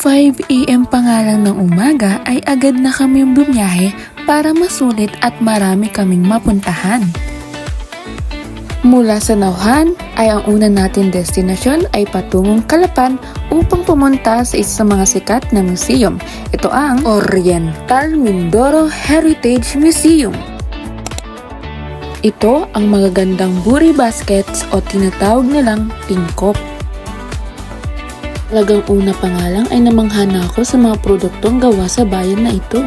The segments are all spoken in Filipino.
5 AM pa nga lang ng umaga ay agad na kami bumiyahe para masulit at marami kaming mapuntahan. Mula sa Nauhan ay ang una natin destinasyon ay patungong Calapan upang pumunta sa isa sa mga sikat na museum. Ito ang Oriental Mindoro Heritage Museum. Ito ang magagandang buri baskets o tinatawag nilang tingkop. Talagang una pa nga lang ay namangha na ako sa mga produktong gawa sa bayan na ito.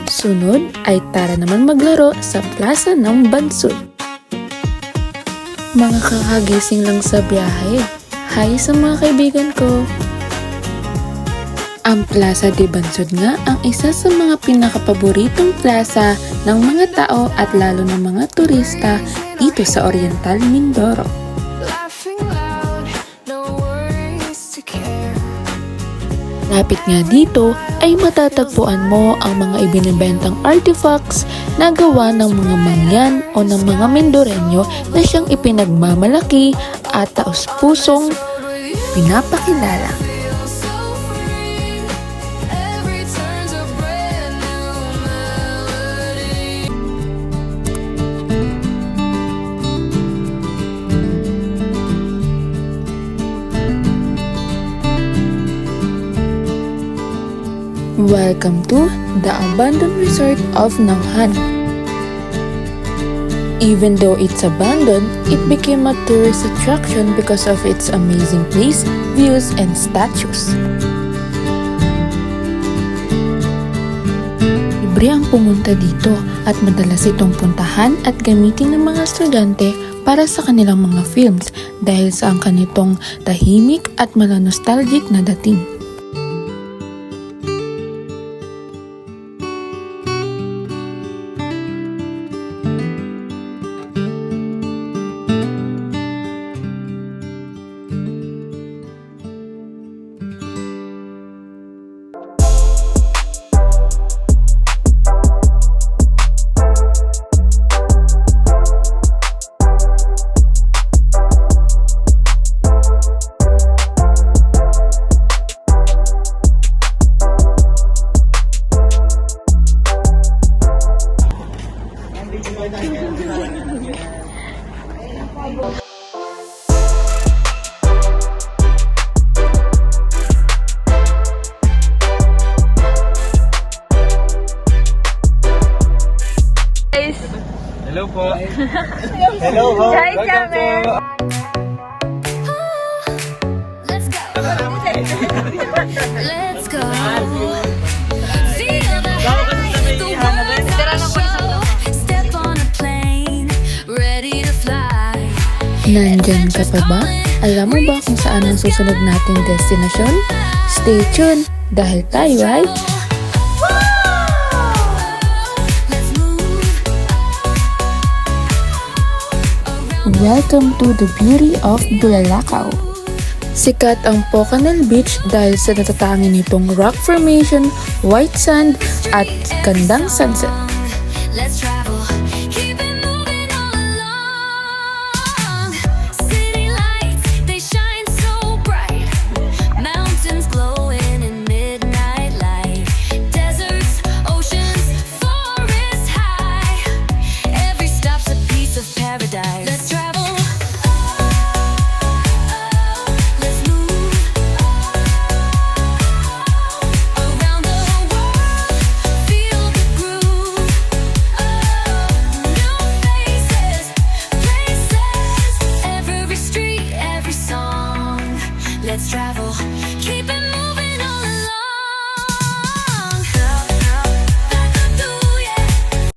Sunod ay tara naman maglaro sa Plaza ng Bansud. Mga kakagising lang sa biyahe. Hi sa mga kaibigan ko! Ang Plaza de Bansud nga ang isa sa mga pinakapaboritong plaza ng mga tao at lalo ng mga turista dito sa Oriental Mindoro. Lapit nga dito ay matatagpuan mo ang mga ibinibentang artifacts na gawa ng mga mangyan o ng mga Mindoreño na siyang ipinagmamalaki at taus-pusong pinapakilala. Welcome to the abandoned resort of Nauhan. Even though it's abandoned, it became a tourist attraction because of its amazing place, views, and statues. Libre ang pumunta dito at madalas itong puntahan at gamitin ng mga estudyante para sa kanilang mga films dahil sa ang kanitong tahimik at nostalgic na dating. Hello po. Hello ho. Hi, Welcome kami. to... Let's go. Feel the height, the world's show. Step on a plane, ready to fly. Nandyan ka pa ba? Alam mo ba kung saan ang susunod nating destinasyon? Stay tuned dahil tayo ay welcome to the beauty of Bulalakaw. Sikat ang Pocanal Beach dahil sa natatangi nitong rock formation, white sand, at gandang sunset. Let's travel